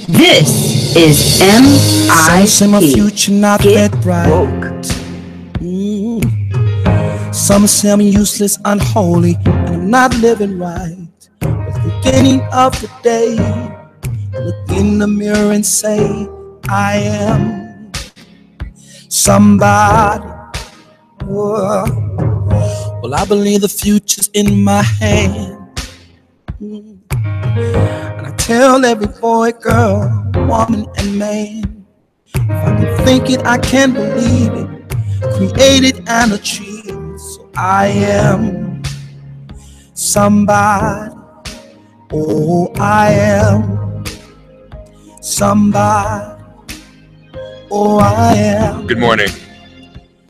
This is MIP. Some say my future not Get that bright. woke. Some say I'm useless, unholy, and I'm not living right. But at the beginning of the day, look in the mirror and say, I am somebody. Well, I believe the future's in my hand. And I tell every boy, girl, woman, and man, if I can think it, I can believe it, create it and achieve it. So I am somebody. Oh, I am somebody. Oh, I am. Good morning.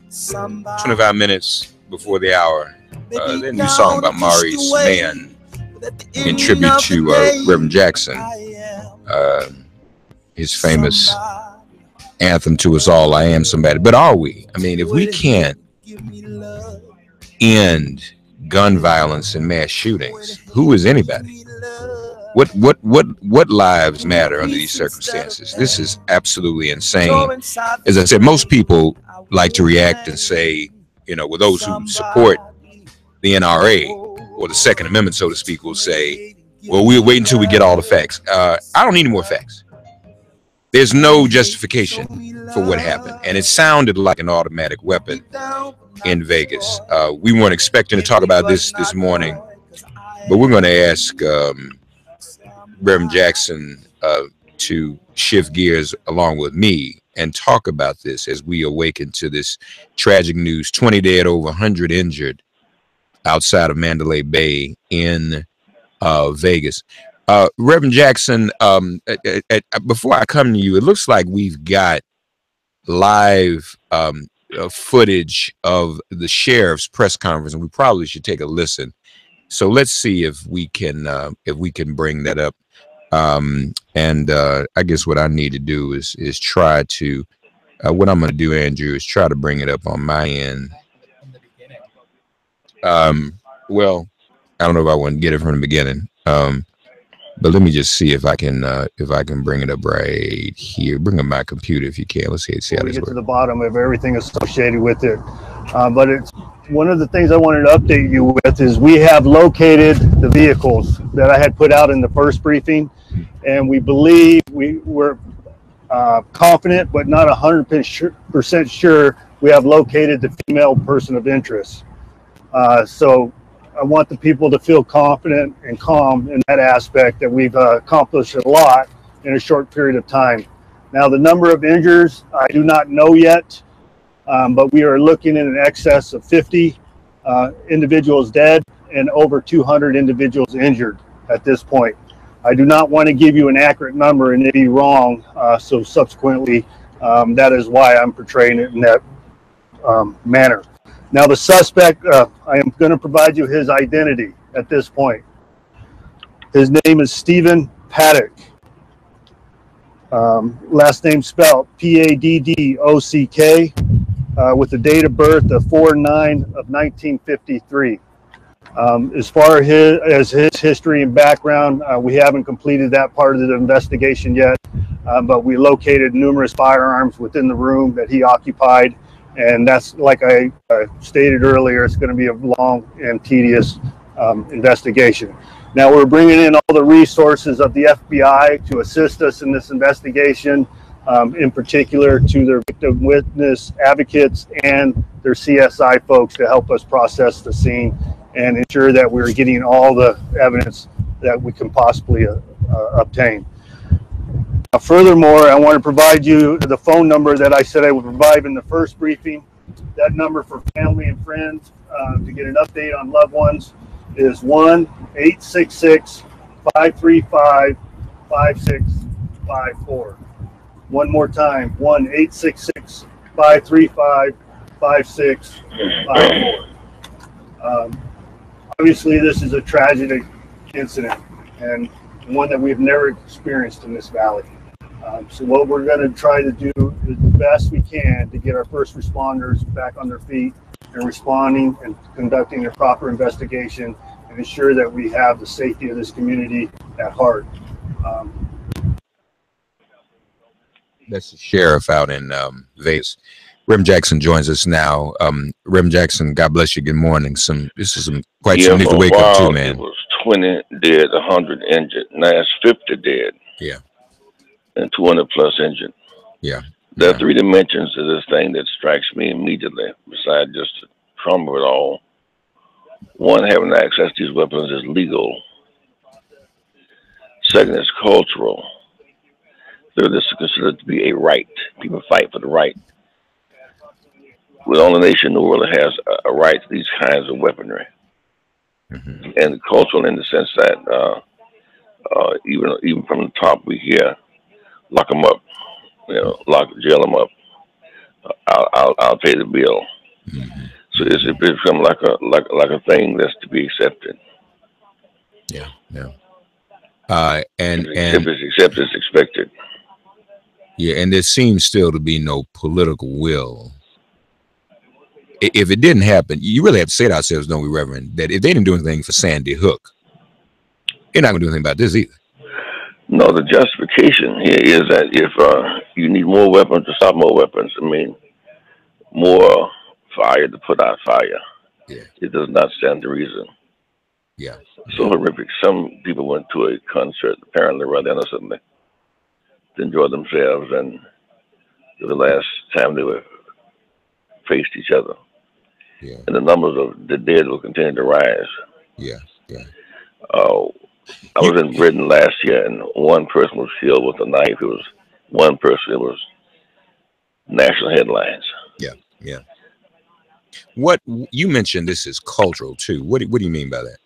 Somebody. 25 minutes before the hour. The new song by Maurice Mann in tribute to Reverend Jackson. His famous anthem to us all, I am somebody. But are we? I mean, if we can't end gun violence and mass shootings, who is anybody? What lives matter under these circumstances? This is absolutely insane. As I said, most people like to react and say, you know, with those who support the NRA or the Second Amendment, so to speak, will say, well, we'll wait until we get all the facts. I don't need any more facts. There's no justification for what happened. And it sounded like an automatic weapon in Vegas. We weren't expecting to talk about this morning, but we're going to ask Reverend Jackson to shift gears along with me and talk about this as we awaken to this tragic news. 20 dead, over 100 injured outside of Mandalay Bay in Vegas. Reverend Jackson, before I come to you, it looks like we've got live footage of the sheriff's press conference, and we probably should take a listen. So let's see if we can bring that up. I guess what I need to do is try to what I'm going to do, Andrew, is try to bring it up on my end. Well, I don't know if I want to get it from the beginning. But let me just see if I can bring it up right here. Bring up my computer if you can. Let's see how this get works. To the bottom of everything associated with it. But it's one of the things I wanted to update you with is we have located the vehicles that I had put out in the first briefing, and we believe we're confident, but not 100% sure we have located the female person of interest. So I want the people to feel confident and calm in that aspect, that we've accomplished a lot in a short period of time. Now, the number of injuries, I do not know yet, but we are looking in excess of 50 individuals dead and over 200 individuals injured at this point. I do not want to give you an accurate number and it be wrong, so subsequently, that is why I'm portraying it in that manner. Now, the suspect, I am going to provide you his identity at this point. His name is Stephen Paddock. Last name spelled P-A-D-D-O-C-K, with the date of birth of 4/9 of 1953. As far as his history and background, we haven't completed that part of the investigation yet, but we located numerous firearms within the room that he occupied. And that's, like I stated earlier, it's going to be a long and tedious investigation. Now, we're bringing in all the resources of the FBI to assist us in this investigation, in particular to their victim witness advocates and their CSI folks to help us process the scene and ensure that we're getting all the evidence that we can possibly obtain. Furthermore, I want to provide you the phone number that I said I would provide in the first briefing. That number for family and friends to get an update on loved ones is 1-866-535-5654. One more time, 1-866-535-5654. Obviously, this is a tragic incident and one that we've never experienced in this valley. So what we're going to try to do is the best we can to get our first responders back on their feet and responding and conducting a proper investigation and ensure that we have the safety of this community at heart. That's the sheriff out in Vegas. Reverend Jackson joins us now. Reverend Jackson, God bless you. Good morning. This is quite some Yeah, news for to a wake up to, while it man. was 20 dead, 100 injured. Now it's 50 dead Yeah, and 200 plus injured. yeah, There are yeah, three dimensions to this thing that strikes me immediately, besides just the trauma of it all. One, having access to these weapons is legal. Second is cultural. Third is considered to be a right. People fight for the right. We're the only nation in the world that has a right to these kinds of weaponry. mm-hmm. And cultural in the sense that even from the top we hear, lock them up, jail them up. I'll pay the bill. Mm-hmm. So it's become like a thing that's to be accepted. Yeah, yeah. If it's accepted, it's expected. Yeah, and there seems still to be no political will. If it didn't happen, you really have to say to ourselves, don't we, Reverend, that if they didn't do anything for Sandy Hook, they're not going to do anything about this either. No, the justification here is that if you need more weapons to stop more weapons, I mean, more fire to put out fire. Yeah. It does not stand to reason. Yeah. So horrific. Some people went to a concert, apparently rather innocently, to enjoy themselves, and the last time they were faced each other. Yeah. And the numbers of the dead will continue to rise. Yeah. Yeah. I was in Britain last year, and one person was killed with a knife. It was one person. It was national headlines. Yeah. Yeah. What you mentioned, this is cultural too. What do you mean by that?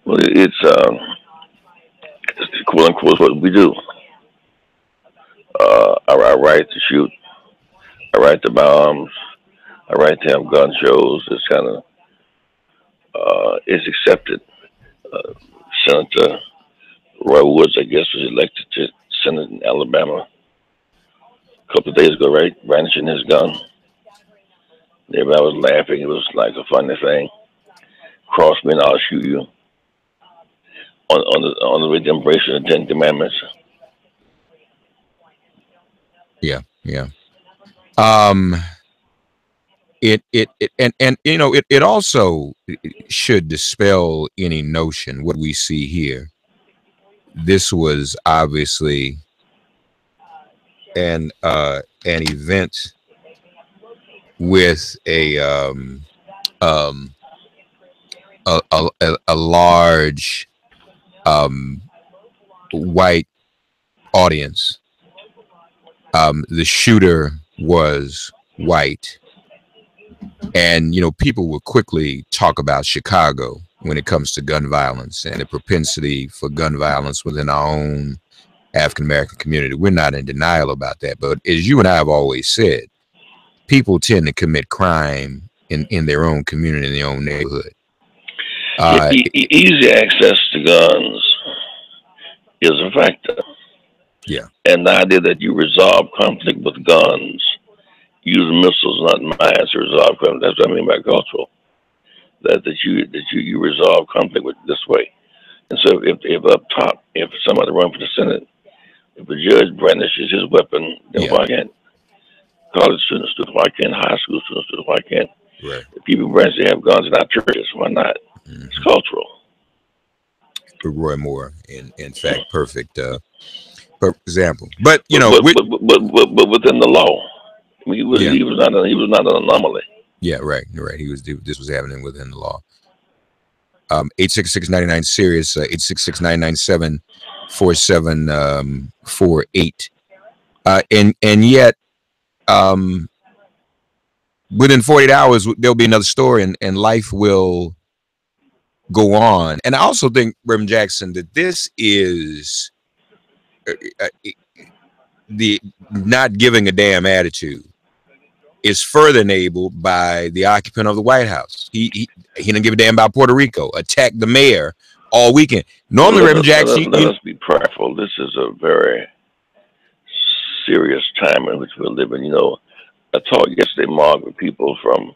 Well, it's quote unquote what we do. Our right to shoot, our right to buy arms, our right to have gun shows. It's kind of it's accepted. Senator Roy Woods, I guess, was elected to Senate in Alabama a couple of days ago, right? Brandishing his gun. Everybody was laughing. It was like a funny thing. Cross me and I'll shoot you. On the way to embracing the Ten Commandments. Yeah. Yeah. It also should dispel any notion what we see here. This was obviously an event with a large white audience. The shooter was white. And, people will quickly talk about Chicago when it comes to gun violence and the propensity for gun violence within our own African-American community. We're not in denial about that. But as you and I have always said, people tend to commit crime in their own community, in their own neighborhood. Easy access to guns is a factor. Yeah. And the idea that you resolve conflict with guns, use missiles, not mines, to resolve conflict. That's what I mean by cultural. That you resolve conflict with this way. And so if up top, if somebody run for the Senate, if a judge brandishes his weapon, then why can't college students do it? Why can't high school students do it? Why can't people brandish, they have guns in our churches? Why not? Mm-hmm. It's cultural. For Roy Moore, in fact, perfect example. But but within the law, I mean, he was not an anomaly. Yeah, right. This was happening within the law. 866-99 Sirius, 866-997-4748. And yet, within 48 hours, there'll be another story, and life will go on. And I also think, Reverend Jackson, that this is the not giving a damn attitude is further enabled by the occupant of the White House. He didn't give a damn about Puerto Rico, attacked the mayor all weekend. Normally, Reverend Jackson, let us be prayerful. This is a very serious time in which we're living. I talked yesterday, Mark, with people from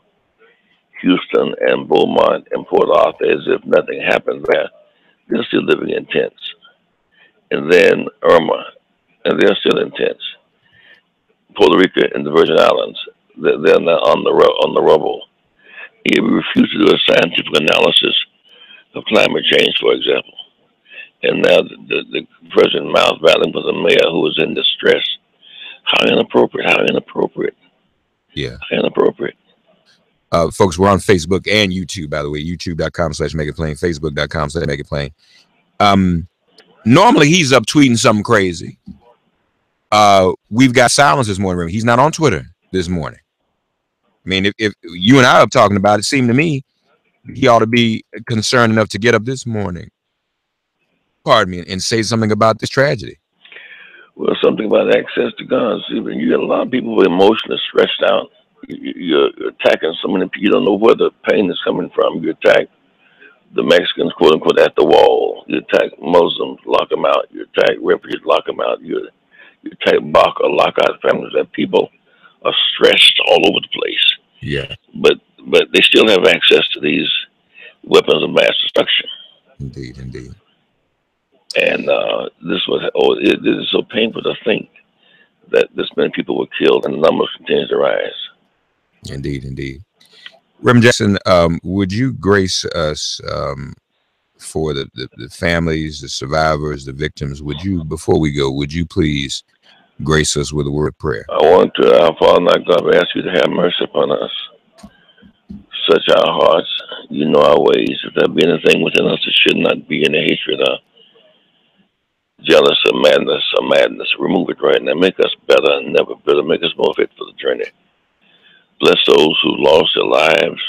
Houston and Beaumont and Port Arthur as if nothing happened there. They're still living in tents. And then Irma, and they're still in tents. Puerto Rico and the Virgin Islands. They're now on the rubble. He refused to do a scientific analysis of climate change, for example. And now the President Miles Valley was a mayor who was in distress. How inappropriate! How inappropriate! Yeah. How inappropriate. Folks, we're on Facebook and YouTube, by the way. YouTube.com/MakeItPlain, Facebook.com/MakeItPlain. Normally he's up tweeting something crazy. We've got silence this morning. He's not on Twitter this morning. I mean, if you and I are talking about it, seemed to me he ought to be concerned enough to get up this morning, pardon me, and say something about this tragedy. Well, something about access to guns. Even you got a lot of people with emotionally stressed out. You're attacking so many people. You don't know where the pain is coming from. You attack the Mexicans, quote unquote, at the wall. You attack Muslims, lock them out. You attack refugees, lock them out. You attack BACA, lock out families. That people are stressed all over the place. Yeah. But they still have access to these weapons of mass destruction. Indeed, indeed. And this is so painful to think that this many people were killed and the numbers continue to rise. Indeed, indeed. Reverend Jackson, would you grace us for the families, the survivors, the victims? Would you, before we go, would you please grace us with a word of prayer? I want to, our Father, my God, we ask you to have mercy upon us. Search our hearts. You know our ways. If there be anything within us that should not be, any hatred or jealous or madness, remove it right now. Make us better and never bitter. Make us more fit for the journey. Bless those who lost their lives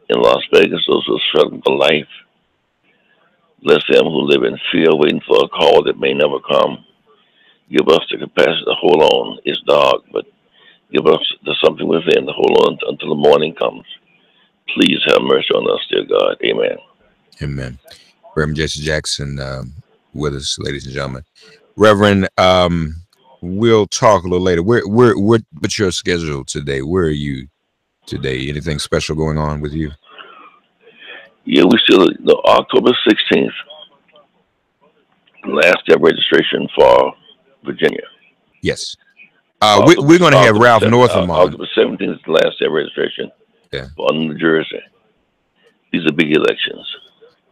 in Las Vegas, those who are struggling for life. Bless them who live in fear, waiting for a call that may never come. Give us the capacity to hold on. It's dark, but give us the something within to hold on until the morning comes. Please have mercy on us, dear God. Amen. Amen. Reverend Jesse Jackson with us, ladies and gentlemen. Reverend, we'll talk a little later. What's your schedule today? Where are you today? Anything special going on with you? Yeah, we still October 16th, last day of registration for Virginia. Yes. We're going to have Ralph Northam on. October 17th is the last day of registration for New Jersey. These are big elections.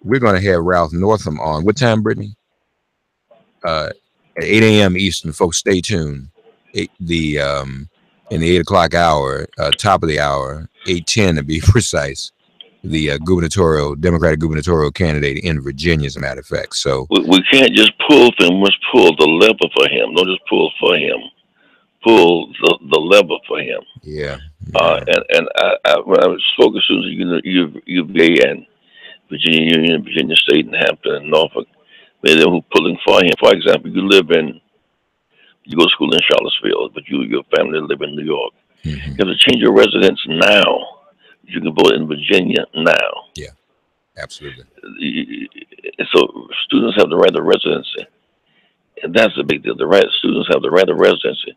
We're going to have Ralph Northam on. What time, Brittany? At 8 a.m. Eastern. Folks, stay tuned. In the 8 o'clock hour, top of the hour, 8:10 to be precise, the Democratic gubernatorial candidate in Virginia, as a matter of fact. So we can't just pull things. We must pull the lever for him. Don't just pull for him. Pull the lever for him. Yeah. And when I spoke to students, UVA and Virginia Union, Virginia State, and Hampton, and Norfolk, many of them who pulling for him. For example, you go to school in Charlottesville, but your family live in New York. Mm-hmm. You have to change your residence now. You can vote in Virginia now. Yeah, absolutely. So students have the right of residency. And that's the big deal. Students have the right of residency.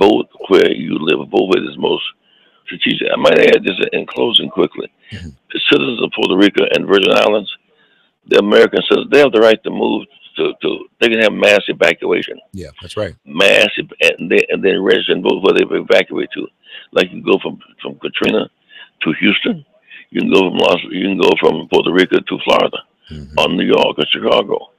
Vote where you live. Vote where it is most strategic. I might add this in closing quickly. Mm-hmm. The citizens of Puerto Rico and Virgin Islands, the American citizens, they have the right to move they can have mass evacuation. Yeah, that's right. Mass, and then register and vote where they evacuate to. Like you go from Katrina to Houston. You can go from Puerto Rico to Florida, or New York or Chicago.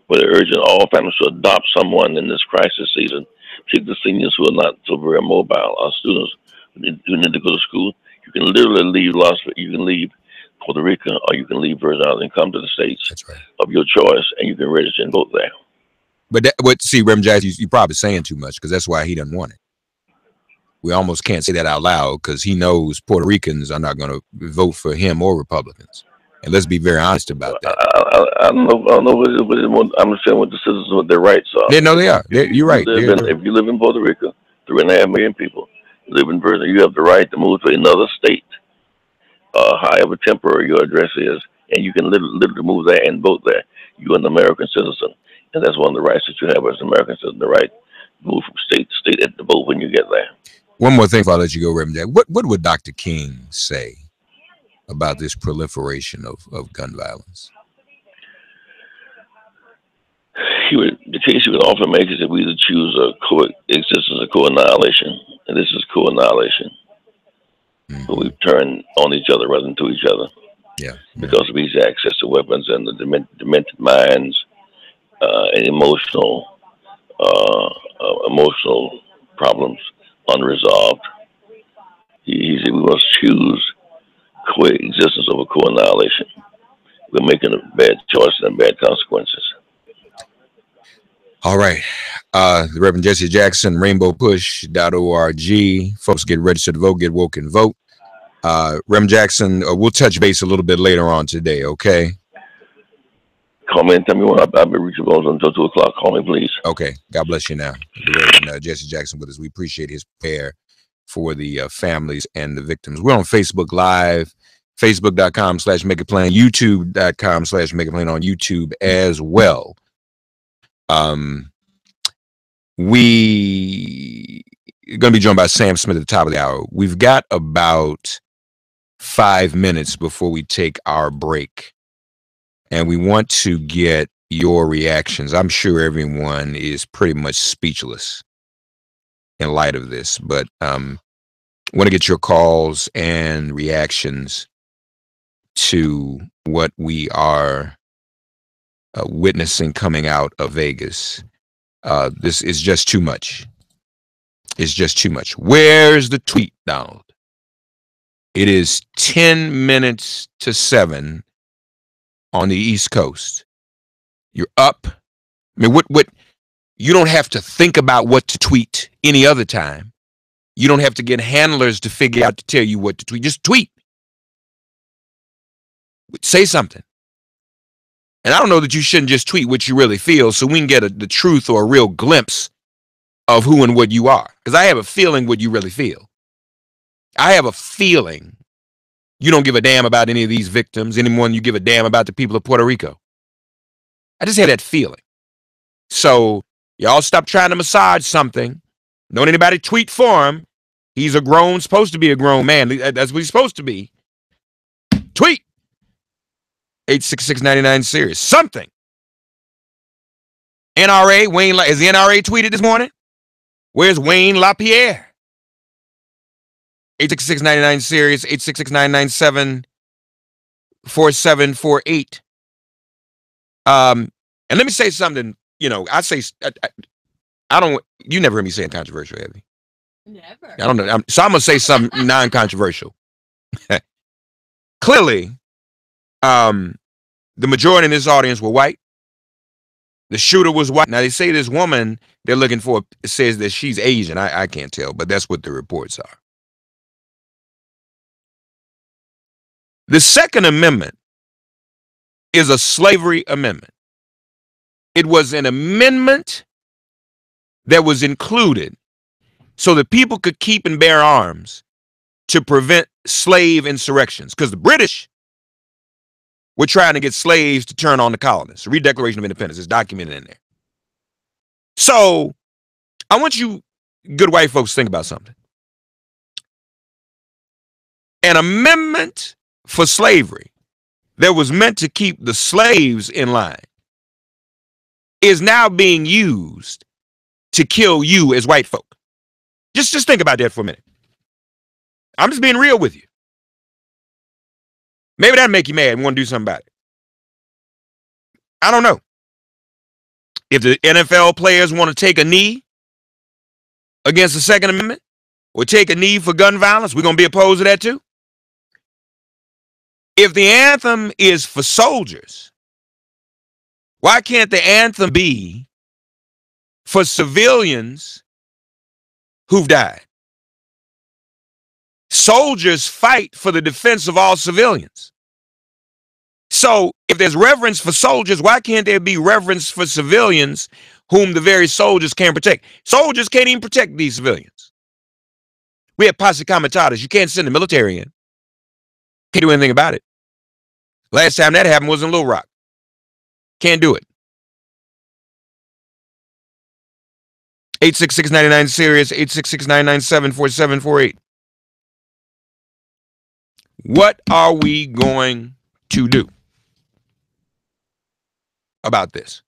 But they're urging all families to adopt someone in this crisis season, particularly seniors who are not so very mobile, or students who need to go to school. You can literally leave you can leave Puerto Rico, or you can leave Virgin Islands and come to the States. That's right. Of your choice, and you can register and vote there. But see, Reverend Jackson, you're probably saying too much, because that's why he doesn't want it. We almost can't say that out loud, because he knows Puerto Ricans are not going to vote for him or Republicans. And let's be very honest about that. I don't know what I'm saying what the citizens, what their rights are. Yeah, no, they are. You're right. If you live in Puerto Rico, 3.5 million people live in Virginia, you have the right to move to another state, however temporary your address is, and you can literally move there and vote there. You're an American citizen, and that's one of the rights that you have as an American citizen, the right to move from state to state at the vote when you get there. One more thing before I let you go, Reverend Jack. What would Dr. King say about this proliferation of gun violence? the case he would often make is that we either choose a coexistence or co-annihilation, and this is co-annihilation. So we turn on each other rather than to each other. Yeah. Because of easy access to weapons and the demented minds and emotional problems unresolved. He said we must choose coexistence over co-annihilation. We're making a bad choice and bad consequences. All right. The Reverend Jesse Jackson, rainbowpush.org. Folks, get registered to vote, get woke and vote. Reverend Jackson, we'll touch base a little bit later on today, okay? Call me anytime you want. I'll be reachable until 2 o'clock. Call me, please. Okay. God bless you now. The Reverend Jesse Jackson with us. We appreciate his prayer for the families and the victims. We're on Facebook Live, facebook.com/makeitplain, youtube.com/makeitplain on YouTube as well. We are going to be joined by Sam Smith at the top of the hour. We've got about 5 minutes before we take our break, and we want to get your reactions. I'm sure everyone is pretty much speechless in light of this, but want to get your calls and reactions to what we are witnessing coming out of Vegas. This is just too much. It's just too much. Where's the tweet, Donald? It is 10 minutes to 7 on the East Coast. You're up. I mean, what you don't have to think about what to tweet any other time. You don't have to get handlers to figure out to tell you what to tweet. Just tweet. Say something. And I don't know that you shouldn't just tweet what you really feel so we can get the truth or a real glimpse of who and what you are. Because I have a feeling what you really feel. I have a feeling you don't give a damn about any of these victims any more than you give a damn about the people of Puerto Rico. I just have that feeling. So y'all stop trying to massage something. Don't anybody tweet for him. He's supposed to be a grown man. That's what he's supposed to be. Tweet. 866-99 series. Something. NRA, Wayne, has the NRA tweeted this morning? Where's Wayne LaPierre? 866-99 series, 866-997-4748. And let me say something, I don't, you never heard me saying controversial, have you? Never. I don't know. So I'm going to say something non-controversial. Clearly, the majority in this audience were white. The shooter was white. Now, they say this woman they're looking for says that she's Asian. I can't tell, but that's what the reports are. The Second Amendment is a slavery amendment. It was an amendment that was included so that people could keep and bear arms to prevent slave insurrections, because the British were trying to get slaves to turn on the colonists. Read Declaration of Independence. It's documented in there. So I want you good white folks to think about something. An amendment for slavery that was meant to keep the slaves in line is now being used to kill you as white folk. Just think about that for a minute. I'm just being real with you. Maybe that'll make you mad and want to do something about it. I don't know. If the NFL players want to take a knee against the Second Amendment or take a knee for gun violence, we're going to be opposed to that too. If the anthem is for soldiers, why can't the anthem be for civilians who've died? Soldiers fight for the defense of all civilians. So if there's reverence for soldiers, why can't there be reverence for civilians whom the very soldiers can't protect? Soldiers can't even protect these civilians. We have posse comitatus. You can't send the military in. Can't do anything about it. Last time that happened was in Little Rock. Can't do it. 866-99 Sirius, 866-997-4748. What are we going to do about this?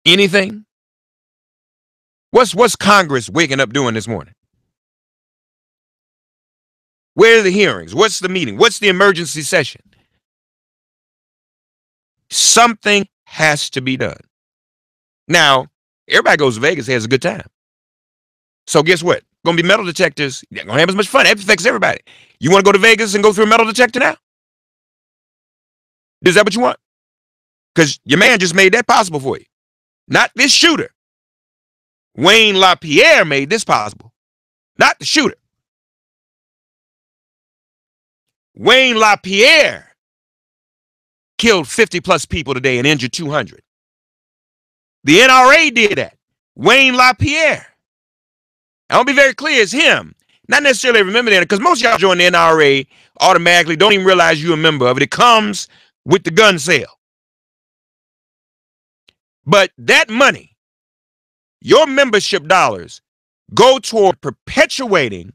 Anything? What's Congress waking up doing this morning? Where are the hearings? What's the meeting? What's the emergency session? Something has to be done. Now, everybody goes to Vegas, has a good time. So guess what? Gonna be metal detectors. You're gonna have as much fun. It affects everybody. You want to go to Vegas and go through a metal detector now? Is that what you want? Because your man just made that possible for you. Not this shooter. Wayne LaPierre made this possible. Not the shooter. Wayne LaPierre killed 50 plus people today and injured 200. The NRA did that. Wayne LaPierre. I want to be very clear, it's him. Not necessarily remember that, because most of y'all join the NRA automatically, don't even realize you're a member of it. It comes with the gun sale. But that money, your membership dollars, go toward perpetuating,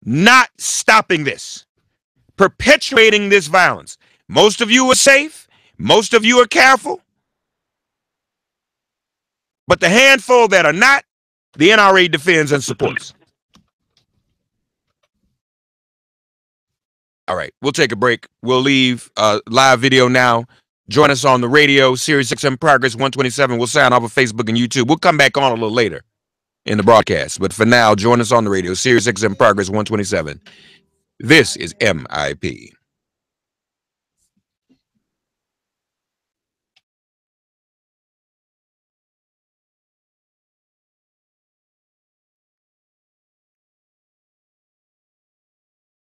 not stopping this. Perpetuating this violence. Most of you are safe. Most of you are careful. But the handful that are not, the NRA defends and supports. All right, we'll take a break. We'll leave live video now. Join us on the radio, Sirius XM Progress 127. We'll sign off of Facebook and YouTube. We'll come back on a little later in the broadcast. But for now, join us on the radio, Sirius XM Progress 127. This is MIP.